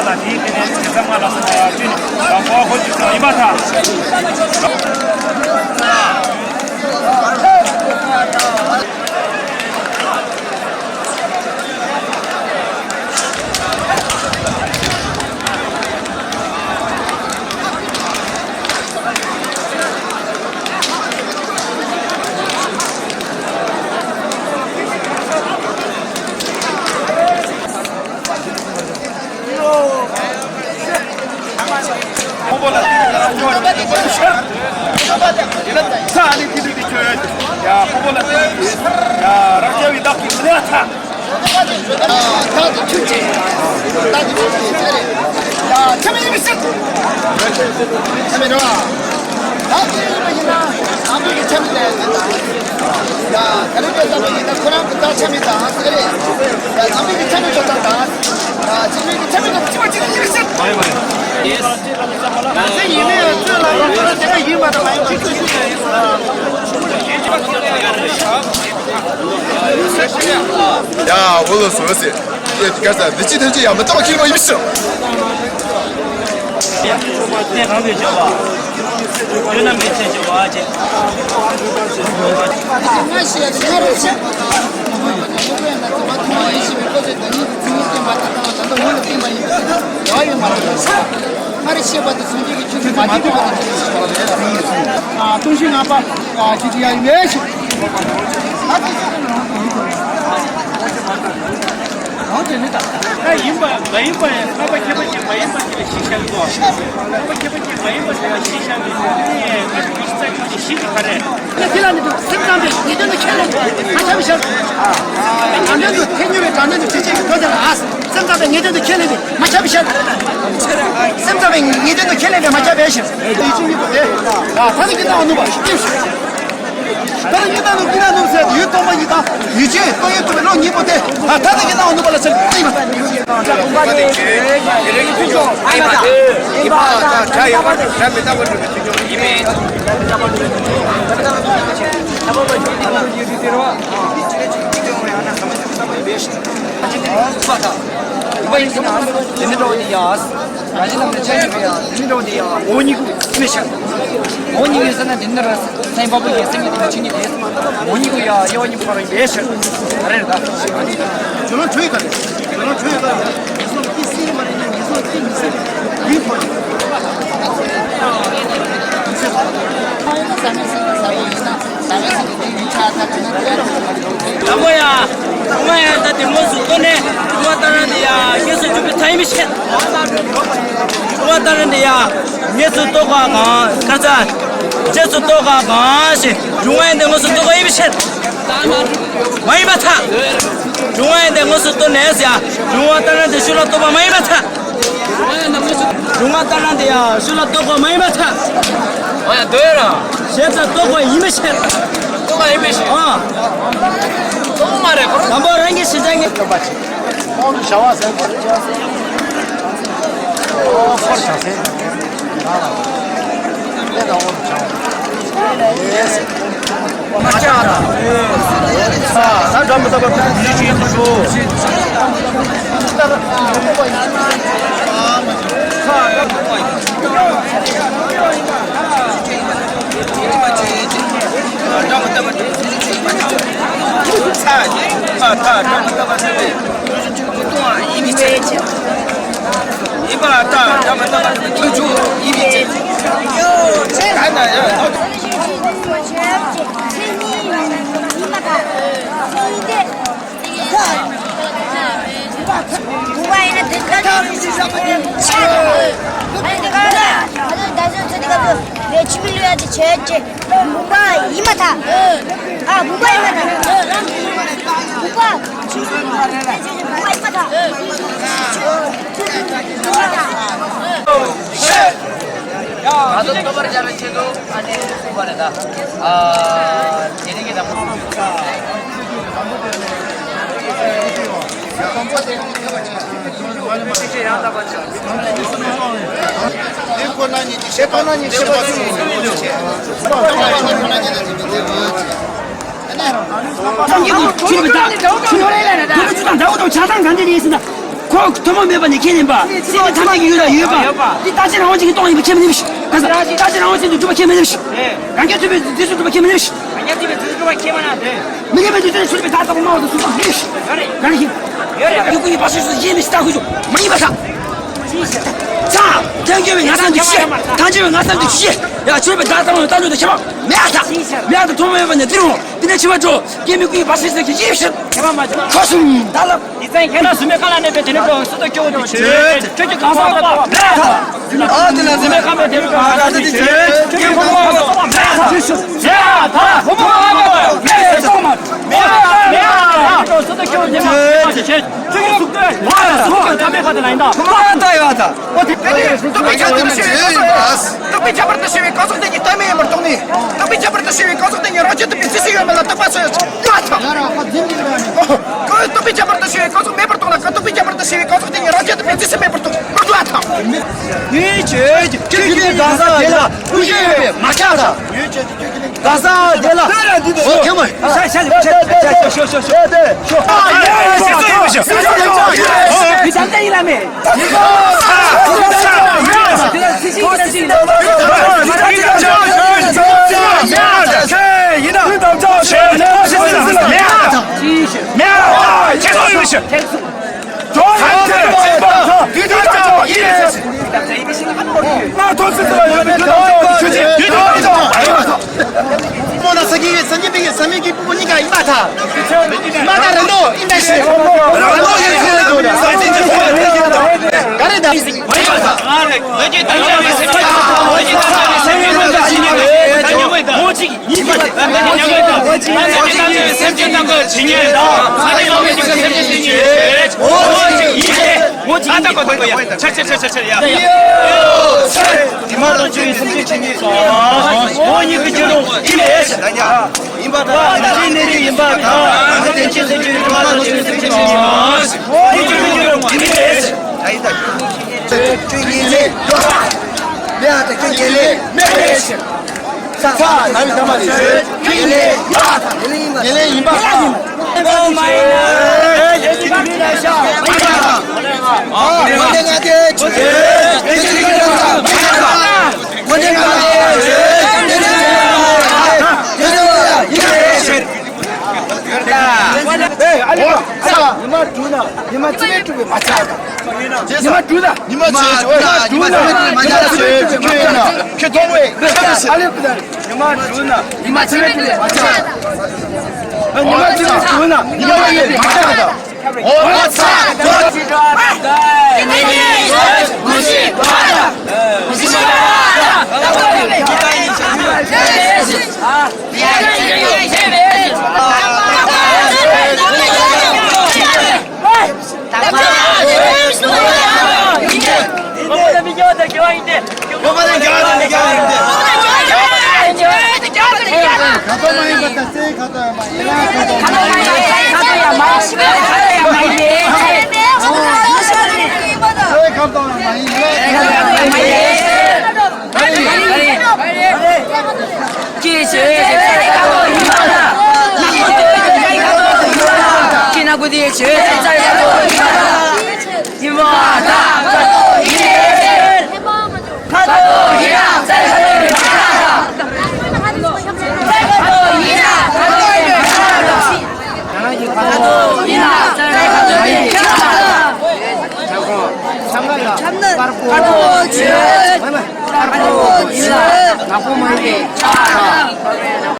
보다 뒤에 계산만 나서 준 뭐 거기 이마타 야, 포볼라 야, 라키아위 닥기 그네라타. 다들 출제. 다들 출제. 야, 카메라 미스. 카메라. 다들 이거나 아무리 참이다. 야, 다른 사람이 코란부터 참이다. 그래. 야, 아무리 참이 좋단다. 야, 지금 참이가 찍어지는 일이 있어. 많이 많이. 예스. 나 이메일 들어라. 내가 이마다 많이 찍고 있어. 呀，我是说的是，干啥？这几天这样么，怎么看到有事？电行的酒吧，有那没钱酒吧去。那些的钱。동생 아빠 지지야 외식 어제니다. 나 인바, 매인바에 아빠 개발지 매인바에 시시하고, 아빠 개발지 매인바에 시시하고, 예, 그래서 24주지 시집가래. 근데 지난해도 생산대 예전에 캘렸는데 한참 시작 작년도 텐유에 작년도 지지가 더 나왔어 생산대 예전에 캘렸는데 마차비 시작 생산대 예전에 캘렸는데 마차비 시작 이중이도 돼 다른 게 나오는 거 다른 게 나오는 거 없어요 유튜브이다 이제 또 유튜브로 니보대 다른 게 나오는 거라서 이거 자 공간이 이렇게 주죠 이봐 자 이거 잘못 잡아 이미 뭐야? 엄마야, 나 대모수 꺼내. 좋았다는데야. 예수 준비 타임이 시간. 좋았다는데야. 예수 또가 가. 가자. 예수 또가 가시. 중앙에 모수 또가 입이 시간. 많이 맡아. 중앙에 모수 또 내세야. 좋았다는데 술로 또가 많이 맡아. 좋았다는데야. 술로 또가 많이 맡아. 야, 너야라. 예수 또가 입이 시간. 또가 애매시. 너무 말해. 한번 한개 시장에 오늘 샤워하세요 펄샤세 내가 오늘 샤워 맞잖아 자, 전부 다 무지개 해주고 내 주밀려야지 제였지 뭔가 이마다 아 뭔가 이마다 뭔가 뭔가 이마다 나도 떠버리지 않은 채도 아니 후반에다 아 재능이다 정기구 지금 다 출발해야 되나? 자산 간절히 있습니다. 꼭 도망 매번 이기는 봐. 세번 탐지기 유다. 이 따지는 원칙이 똥이 비키면 되시. 가서 따지는 원칙이 좀 비키면 되시. 강경 좀 뒤서 좀 비키면 되시. 매번 뒤서 술비 다 따고 나와서 술 되시. 가리. 이거 봤을 수 있는 스타 그죠. 많이 봤다. 자, 경기에 나선 듯이, 단지에 나선 듯이, 야, 집에 나타나면 단주도 해봐. 매하다 도망 매번 들어. 근데 집에 줘. 게임이 봤을 때 기입신. 가슴 달라. 이제 걔나 수맥하려는 데 되는 거 수도 겨우도 저기 가서 봐. 수맥하면 되는 거 알아듣지. 저기 공부하고 봐. 자, 다 공부하고. 야, 수도 겨우 되면 저기 숙들. 와, 숙들 담배 가든 아니다. 왔다. Tapi seperti siwi kosong tinggi tami yang bertuni. Tapi seperti siwi kosong tinggi roja tapi sisi yang malah tepat saya. Tapi seperti siwi kosong me bertuna. Tapi seperti siwi kosong tinggi roja tapi sisi me bertuna. Berdua tak. Ini gaza dela. Uji macam gaza dela. Oh, kamu. Saya. Kita tak ilame. 잡는